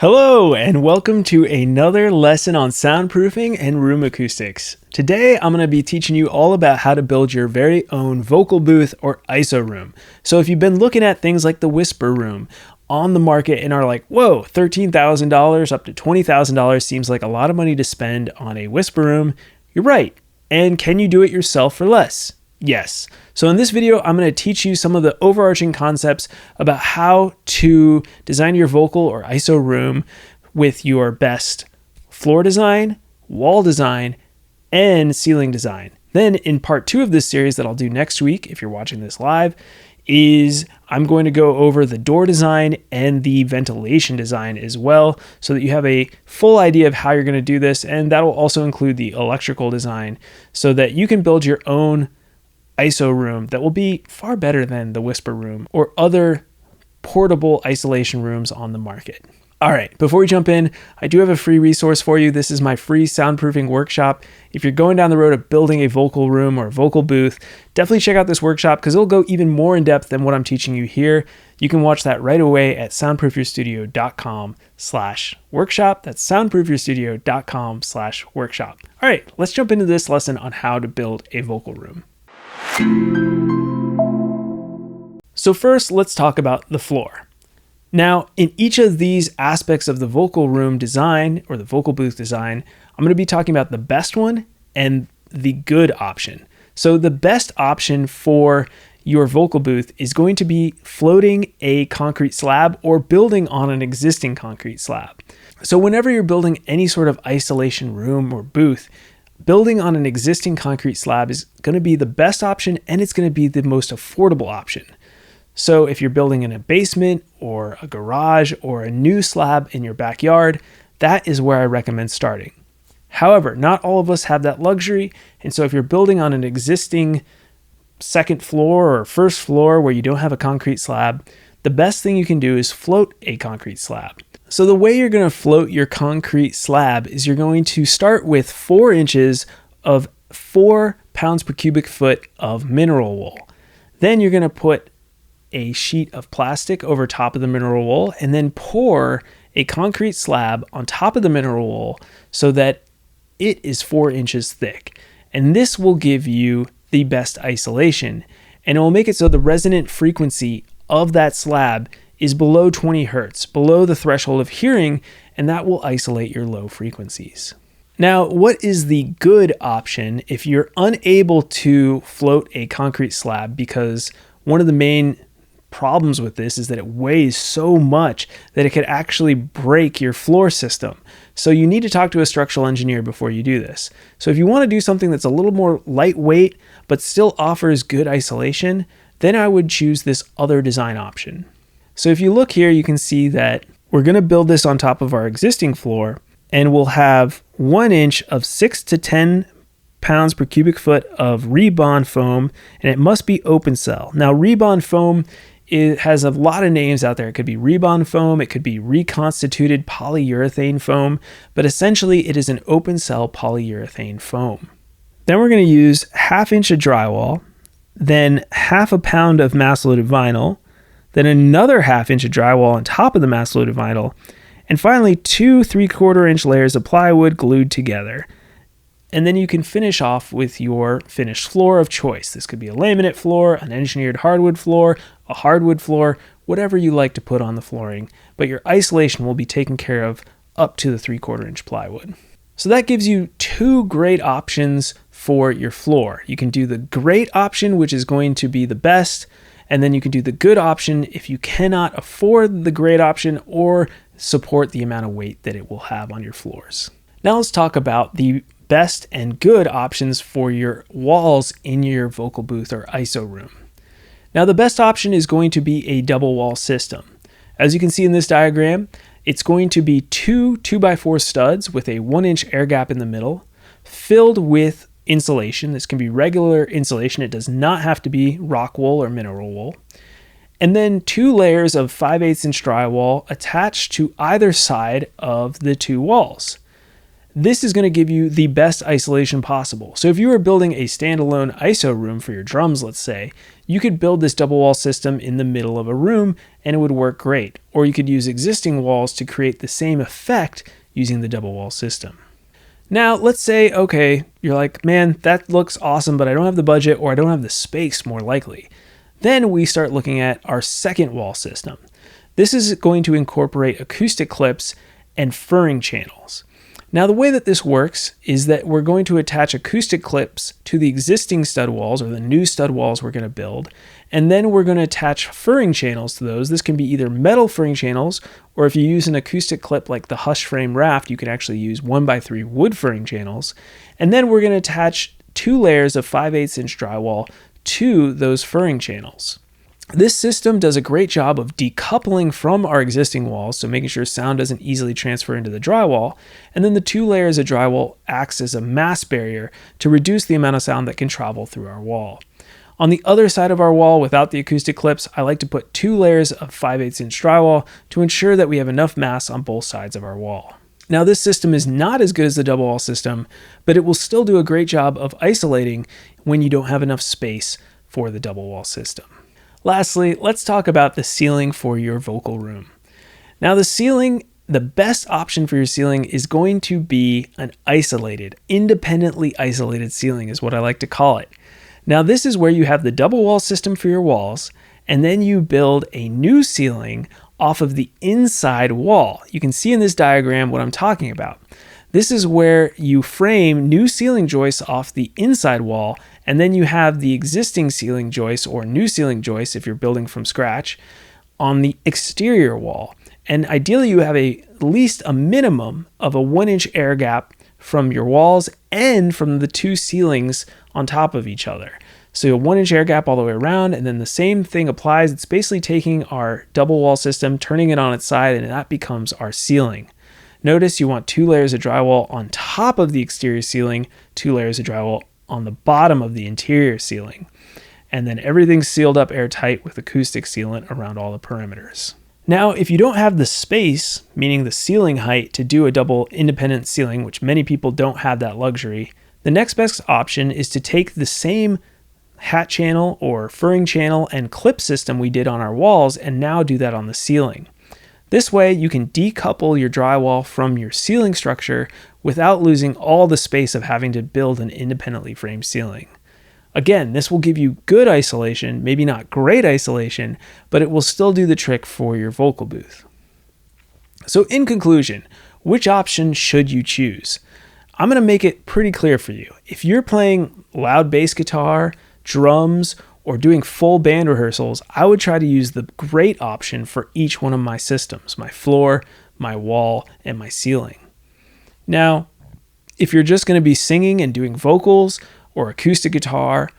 Hello, and welcome to another lesson on soundproofing and room acoustics. Today, I'm going to be teaching you all about how to build your very own vocal booth or ISO room. So if you've been looking at things like the Whisper Room on the market and are like, whoa, $13,000 up to $20,000 seems like a lot of money to spend on a Whisper Room, you're right. And can you do it yourself for less? Yes. So in this video, I'm going to teach you some of the overarching concepts about how to design your vocal or ISO room with your best floor design, wall design, and ceiling design. Then in part 2 of this series that I'll do next week, if you're watching this live, is I'm going to go over the door design and the ventilation design as well, so that you have a full idea of how you're going to do this. And that will also include the electrical design so that you can build your own ISO room that will be far better than the Whisper Room or other portable isolation rooms on the market. All right, before we jump in, I do have a free resource for you. This is my free soundproofing workshop. If you're going down the road of building a vocal room or a vocal booth, definitely check out this workshop because it'll go even more in depth than what I'm teaching you here. You can watch that right away at soundproofyourstudio.com/workshop. That's soundproofyourstudio.com/workshop. All right, let's jump into this lesson on how to build a vocal room. So first, let's talk about the floor. Now, in each of these aspects of the vocal room design or the vocal booth design, I'm going to be talking about the best one and the good option. So the best option for your vocal booth is going to be floating a concrete slab or building on an existing concrete slab. So whenever you're building any sort of isolation room or booth, building on an existing concrete slab is going to be the best option, and it's going to be the most affordable option. So if you're building in a basement or a garage or a new slab in your backyard, that is where I recommend starting. However, not all of us have that luxury, and so if you're building on an existing second floor or first floor where you don't have a concrete slab, the best thing you can do is float a concrete slab. So the way you're going to float your concrete slab is you're going to start with 4 inches of 4 pounds per cubic foot of mineral wool. Then you're going to put a sheet of plastic over top of the mineral wool and then pour a concrete slab on top of the mineral wool so that it is 4 inches thick. And this will give you the best isolation, and it will make it so the resonant frequency of that slab is below 20 hertz, below the threshold of hearing, and that will isolate your low frequencies. Now, what is the good option if you're unable to float a concrete slab? Because one of the main problems with this is that it weighs so much that it could actually break your floor system. So you need to talk to a structural engineer before you do this. So if you want to do something that's a little more lightweight but still offers good isolation, then I would choose this other design option. So if you look here, you can see that we're going to build this on top of our existing floor, and we'll have 1 inch of 6 to 10 pounds per cubic foot of rebond foam, and it must be open cell. Now, rebond foam, it has a lot of names out there. It could be rebond foam, it could be reconstituted polyurethane foam, but essentially it is an open cell polyurethane foam. Then we're going to use 1/2 inch of drywall, then 1/2 pound of mass-loaded vinyl, then another 1/2 inch of drywall on top of the mass-loaded vinyl, and finally 2 3/4 inch layers of plywood glued together. And then you can finish off with your finished floor of choice. This could be a laminate floor, an engineered hardwood floor, a hardwood floor, whatever you like to put on the flooring, but your isolation will be taken care of up to the 3/4 inch plywood. So that gives you 2 great options for your floor. You can do the great option, which is going to be the best, and then you can do the good option if you cannot afford the great option or support the amount of weight that it will have on your floors. Now let's talk about the best and good options for your walls in your vocal booth or ISO room. Now the best option is going to be a double wall system. As you can see in this diagram, it's going to be 2 2x4 studs with a 1 inch air gap in the middle, filled with insulation. This can be regular insulation. It does not have to be rock wool or mineral wool. And then 2 layers of 5/8 inch drywall attached to either side of the 2 walls. This is going to give you the best isolation possible. So if you were building a standalone ISO room for your drums, let's say, you could build this double wall system in the middle of a room and it would work great. Or you could use existing walls to create the same effect using the double wall system. Now, let's say, okay, you're like, man, that looks awesome, but I don't have the budget or I don't have the space, more likely. Then we start looking at our second wall system. This is going to incorporate acoustic clips and furring channels. Now, the way that this works is that we're going to attach acoustic clips to the existing stud walls or the new stud walls we're going to build, and then we're going to attach furring channels to those. This can be either metal furring channels, or if you use an acoustic clip like the Hush Frame Raft, you can actually use 1x3 wood furring channels. And then we're going to attach 2 layers of 5/8 inch drywall to those furring channels. This system does a great job of decoupling from our existing walls, so making sure sound doesn't easily transfer into the drywall, and then the 2 layers of drywall acts as a mass barrier to reduce the amount of sound that can travel through our wall. On the other side of our wall, without the acoustic clips, I like to put 2 layers of 5/8 inch drywall to ensure that we have enough mass on both sides of our wall. Now, this system is not as good as the double wall system, but it will still do a great job of isolating when you don't have enough space for the double wall system. Lastly, let's talk about the ceiling for your vocal room. Now, the ceiling, the best option for your ceiling is going to be an isolated, independently isolated ceiling is what I like to call it. Now, this is where you have the double wall system for your walls, and then you build a new ceiling off of the inside wall. You can see in this diagram what I'm talking about. This is where you frame new ceiling joists off the inside wall, and then you have the existing ceiling joists or new ceiling joists, if you're building from scratch, on the exterior wall. And ideally you have at least a minimum of a 1-inch air gap from your walls and from the 2 ceilings on top of each other. So a 1-inch air gap all the way around, and then the same thing applies. It's basically taking our double wall system, turning it on its side, and that becomes our ceiling. Notice you want 2 layers of drywall on top of the exterior ceiling, 2 layers of drywall on the bottom of the interior ceiling. And then everything's sealed up airtight with acoustic sealant around all the perimeters. Now, if you don't have the space, meaning the ceiling height, to do a double independent ceiling, which many people don't have that luxury, the next best option is to take the same hat channel or furring channel and clip system we did on our walls and now do that on the ceiling. This way you can decouple your drywall from your ceiling structure without losing all the space of having to build an independently framed ceiling. Again, this will give you good isolation, maybe not great isolation, but it will still do the trick for your vocal booth. So in conclusion, which option should you choose? I'm going to make it pretty clear for you. If you're playing loud bass guitar, drums, or doing full band rehearsals, I would try to use the great option for each one of my systems, my floor, my wall, and my ceiling. Now, if you're just going to be singing and doing vocals or acoustic guitar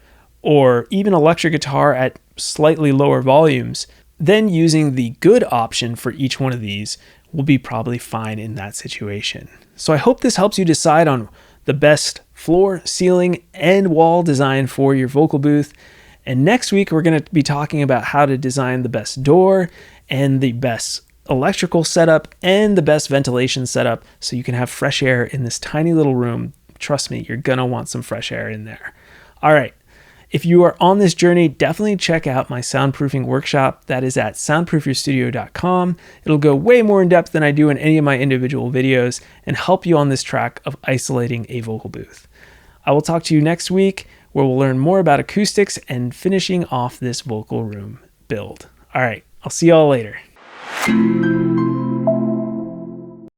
or even electric guitar at slightly lower volumes, then using the good option for each one of these will be probably fine in that situation. So I hope this helps you decide on the best floor, ceiling, and wall design for your vocal booth. And next week, we're going to be talking about how to design the best door and the best electrical setup and the best ventilation setup so you can have fresh air in this tiny little room. Trust me, you're going to want some fresh air in there. All right. If you are on this journey, definitely check out my soundproofing workshop. That is at soundproofyourstudio.com. It'll go way more in depth than I do in any of my individual videos and help you on this track of isolating a vocal booth. I will talk to you next week, where we'll learn more about acoustics and finishing off this vocal room build. All right, I'll see y'all later.